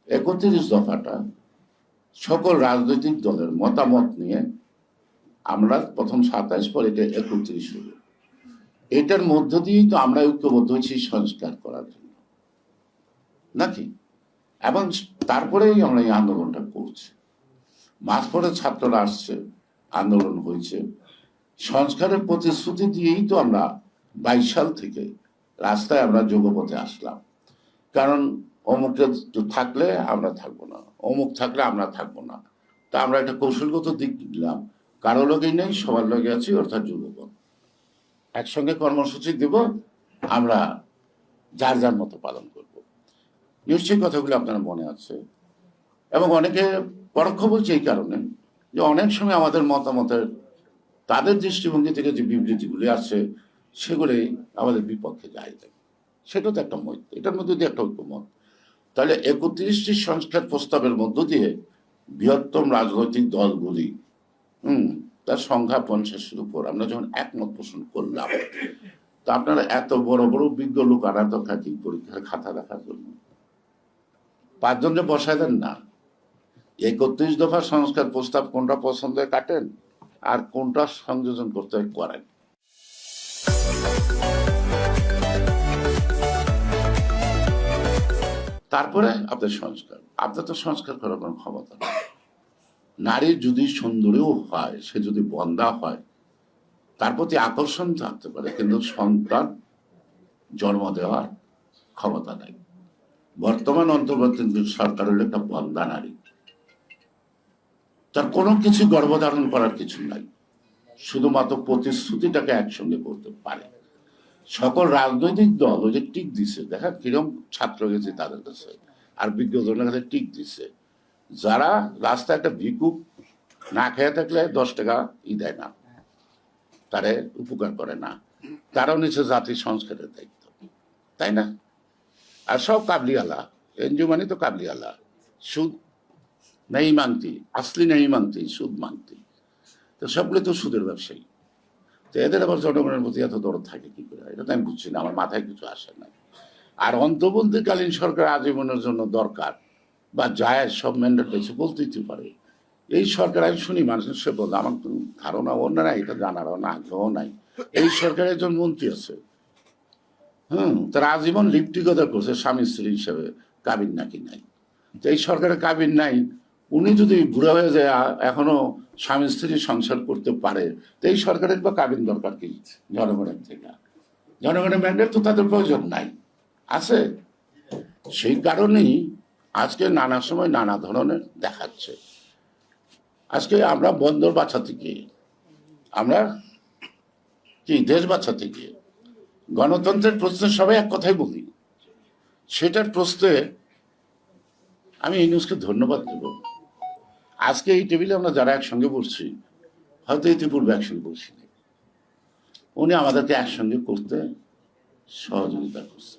31 দফাটা সকল রাজনৈতিক দলের মতামত নিয়ে আমরা প্রথম 27, পরে এটা 31 হলো। এটার মধ্য দিয়েই তো আমরা ঐক্যবদ্ধ হয়েছি সংস্কার করার জন্য, নাকি? এবং তারপরেই আমরা এই আন্দোলনটা করছি। মাঝপথে ছাত্ররা আসছে, আন্দোলন হয়েছে, সংস্কারের প্রতিশ্রুতি দিয়েই তো আমরা 22 সাল থেকে রাস্তায় আমরা যুগপথে আসলাম। কারণ অমুকটা থাকলে আমরা থাকবো না, অমুক থাকলে আমরা থাকবো না। তা আমরা একটা কৌশলগত দিক দিলাম, কারো লগেই নেই, সবার লগে আছি, অর্থাৎ যুগপথ। একসঙ্গে কর্মসূচি দেব, আমরা যার যার মতো পালন করব। নিশ্চয়ই কথাগুলো আপনার মনে আছে। এবং অনেকে পরোক্ষ বলছে এই কারণে যে অনেক সময় আমাদের মতামতের, তাদের দৃষ্টিভঙ্গি থেকে যে বিবৃতিগুলি আছে সেগুলি আমাদের বিপক্ষে যায়। সেটা তো একটা মত, এটার মধ্যে দিয়ে একটা ঐক্যমত। তাহলে 31টি সংস্কার প্রস্তাবের মধ্য দিয়ে বৃহত্তম রাজনৈতিক দলগুলি তার সংখ্যা 50-এর উপর আমরা যখন একমত পোষণ করলাম, তা আপনারা এত বড় বড় বিজ্ঞ লোক আনা তো খাতি পরীক্ষার খাতা দেখার জন্য 5 জন যে বসায় দেন না। 31 দফা সংস্কার প্রস্তাব কোনটা পছন্দ কাটেন আর কোনটা সংযোজন করতে করেন। তারপরে আপনার সংস্কার, আপনার তো সংস্কার করার কোনো ক্ষমতা নেই। নারীর যদি সুন্দরীও হয়, সে যদি বন্ধা হয়, তার প্রতি আকর্ষণ থাকতে পারে, কিন্তু সন্তান জন্ম দেওয়ার ক্ষমতা নাই। বর্তমান অন্তর্বর্তী সরকার হলো একটা বন্ধা নারী, তার কোনো কিছু গর্ভধারণ করার কিছু নাই, শুধুমাত্র প্রতিশ্রুতিটাকে একসঙ্গে করতে পারে। সকল রাজনৈতিক দল ওই যে টিক দিছে, দেখা কিরম ছাত্র গেছে তাদের কাছে আর বিজ্ঞজনের কাছে টিক দিছে। যারা রাস্তায় একটা ভিক্ষুক না খেয়ে থাকলে 10 টাকা দেয় না, তারে উপকার করে না, তারাও নিচ্ছে জাতির সংস্কারের দায়িত্ব, তাই না? আর সব কাবলিওয়ালা, এনজিও মানে তো কাবলিওয়ালা, সুদ নেই মানতি, আসলি নেই মানতি, সুদ মানতি, তো সবগুলো তো সুদের ব্যবসায়ী। তো এদের আবার জনগণের প্রতি এত দরদ থাকে কি করে, এটা তো আমি বুঝছি না, আমার মাথায় কিছু আসে না। আর অন্তর্বর্তীকালীন সরকার আজীবনের জন্য দরকার বা জায়েজ সব ম্যান্ডেট পেয়েছে বলতেই তো পারে। এই সরকার আমি শুনি মানুষের সে বলতে, আমার কোনো ধারণা অন্য নাই, এটা জানারও না, আগ্রহ নাই। এই সরকারের একজন মন্ত্রী আছে, তারা আজীবন লিপ্টিকতা করছে স্বামী স্ত্রী হিসেবে, কাবিন নাকি নাই। তো এই সরকারের কাবিন নাই, উনি যদি বুড়া হয়ে যায় এখনো স্বামী স্ত্রী সংসার করতে পারে, তো এই সরকারের বা কাবিন দরকার কি জনগণের থেকে? জনগণের ম্যান্ডেট তো তাদের প্রয়োজন নাই, আছে। সেই কারণেই আজকে নানা সময় নানা ধরনের দেখাচ্ছে। আজকে আমরা বন্দর বাঁচাতে গিয়ে, আমরা কি দেশ বাঁচাতে গিয়ে গণতন্ত্রের প্রশ্নে সবাই এক কথাই বলি, সেটার প্রশ্নে আমি এই নিউজকে ধন্যবাদ দেব। আজকে এই টেবিলে আমরা যারা একসঙ্গে বসছি, হয়তো ইতিপূর্বে একসঙ্গে বসি, উনি আমাদেরকে একসঙ্গে করতে সহযোগিতা করছে,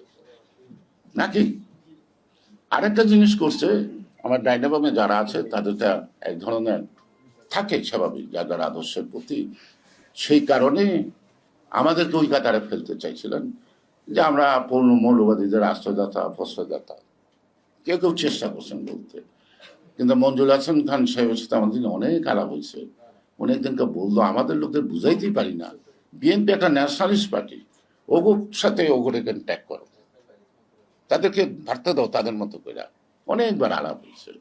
নাকি? আরেকটা জিনিস করছে, আমার ডাইনাবামে যারা আছে তাদেরটা এক ধরনের থাকে স্বাভাবিক, যার আদর্শের প্রতি, সেই কারণে আমাদেরকে ওই কাতারে ফেলতে চাইছিলেন যে আমরা পূর্ণ মৌলবাদীদের রাষ্ট্রদাতা প্রশ্রয়দাতা, কেউ কেউ চেষ্টা করছেন বলতে। কিন্তু মঞ্জুর হাসান খান সাহেবের সাথে আমাদের অনেক আলাপ হয়েছে। অনেকদিনকে বললো আমাদের লোকদের বুঝাইতেই পারি না, বিএনপি একটা ন্যাশনালিস্ট পার্টি, ওগুর সাথে ওগুলো ট্যাগ করো, তাদেরকে ভাবতে দাও তাদের মতো করে। অনেকবার আলাপ হয়েছে।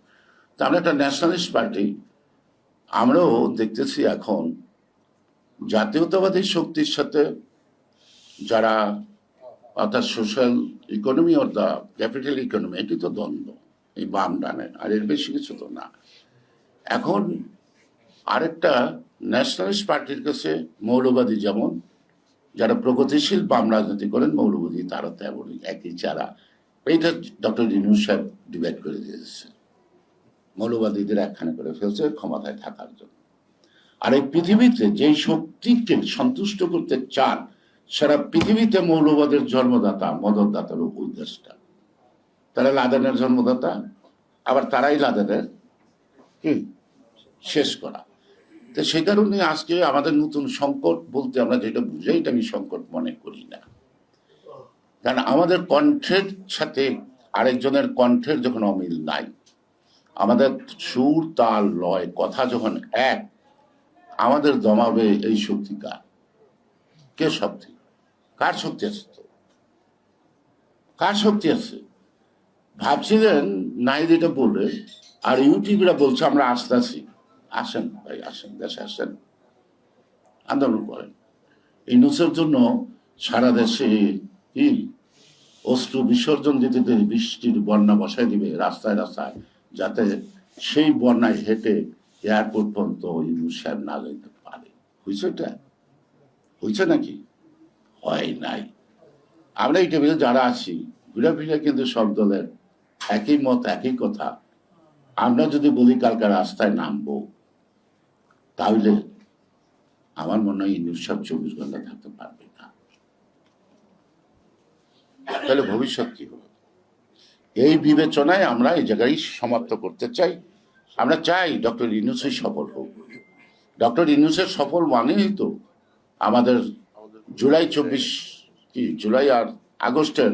তা আমরা একটা ন্যাশনালিস্ট পার্টি, আমরাও দেখতেছি এখন জাতীয়তাবাদী শক্তির সাথে যারা, অর্থাৎ social economy or the capital economy, এটি তো দ্বন্দ্ব, এই বাম ডানে, আর এর বেশি কিছু তো না। এখন আরেকটা ন্যাশনালিস্ট পার্টির কাছে মৌলবাদী যেমন, যারা প্রগতিশীল বাম রাজনীতি করেন, মৌলবাদী তারা তেমনই একই চারা। এইটা ডক্টর ইউনূস সাহেব ডিভাইড করে দিয়েছে, মৌলবাদীদের একখানে করে ফেলছে ক্ষমতায় থাকার জন্য। আর এই পৃথিবীতে যেই শক্তিকে সন্তুষ্ট করতে চান, সারা পৃথিবীতে মৌলবাদের জন্মদাতা মদতদাতা ওই দেশটা। তারা লাদেনের জন্মদাতা, আবার তারাই লাদেনের কি শেষ করা। তো সেই কারণে আজকে আমাদের নতুন সংকট বলতে আমরা যেটা বুঝাই, এটা আমি সংকট মনে করি না। কারণ আমাদের কণ্ঠের সাথে আরেকজনের কণ্ঠের যখন অমিল নাই, আমাদের সুর তাল লয় কথা যখন এক, আমাদের দমাবে এই শক্তি কার? কে শক্তি? কার শক্তি আছে? তো কার শক্তি আছে? ভাবছিলেন নাইদ এটা বলে, আর ইউটিউবরা বলছে আমরা আসতেছি। আসেন ভাই, আসেন, দেশে আসেন, আন্দোলন করেন। এই নুসের জন্য সারা দেশে কি অশ্রু বিসর্জন দিতে দিতে বৃষ্টির বন্যা বসাই দিবে রাস্তায় রাস্তায়, যাতে সেই বন্যায় হেঁটে এয়ারপোর্ট পর্যন্ত ইউনুস সাহেব না যেতে পারে। হয়েছে? এটা হয়েছে নাকি? হয় নাই। আমরা এই টেবিলে যারা আছি ঘুরে ফিরে কিন্তু সব দলের একই মত, একই কথা। আমরা যদি বলি কালকে রাস্তায় নামবো, তাহলে আমার মনে হয় ইউনুস সাহেব 24 ঘন্টা থাকতে পারবে না। তাহলে ভবিষ্যৎ কি হবে? এই বিবেচনায় আমরা এই জায়গায় সমাপ্ত করতে চাই। আমরা চাই ডক্টর ইউনূসই সফল হোক। ডক্টর ইউনূসের সফল মানেই তো আমাদের জুলাই 24 কি জুলাই আর আগস্টের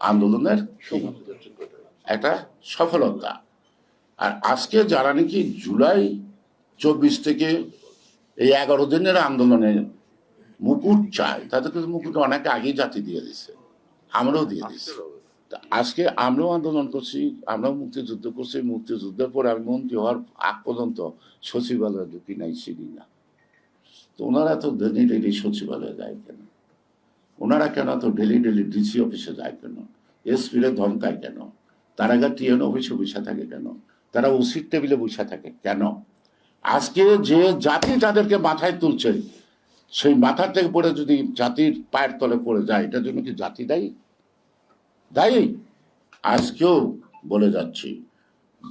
আন্দোলনের একটা সফলতা। আর আজকে যারা নাকি জুলাই 24 থেকে এই 11 দিনের আন্দোলনে মুকুট চায়, তাদের কিন্তু মুকুট অনেক আগেই জাতি দিয়ে দিচ্ছে, আমরাও দিয়ে দিচ্ছি। আজকে আমরাও আন্দোলন করছি, আমরাও মুক্তিযুদ্ধ করছি। মুক্তিযুদ্ধের পরে আমি মন্ত্রী হওয়ার আগ পর্যন্ত সচিবালয়ে ঢুকি নাই, চিনি না। তো ওনারা তো ডেলি ডেলি সচিবালয়ে যায় কেন? ওনারা কেন তো ডেলি ডেলি ডিসি অফিসে যায় কেন? এসপিরে ধমকায় কেন? তারা টিএন অফিসে বসে থাকে কেন? তারা ওসির টেবিলে বসে থাকে কেন? আজকে যে জাতি তাদেরকে মাথায় তুলছে, সেই মাথার থেকে পড়ে যদি জাতির পায়ের তলে পড়ে যায়, এটার জন্য কি জাতি দায়ী? দায়ী? আজকেও বলে যাচ্ছি,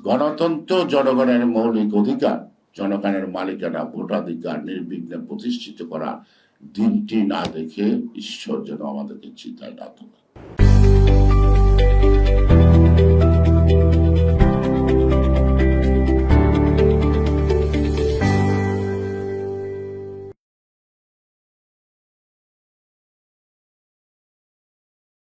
গণতন্ত্র জনগণের মৌলিক অধিকার, জনগণের মালিকানা, ভোটাধিকার নির্বিঘ্নে প্রতিষ্ঠিত করা দিনটি না দেখে ঈশ্বর যেন আমাদেরকে চিন্তায় না তোলে।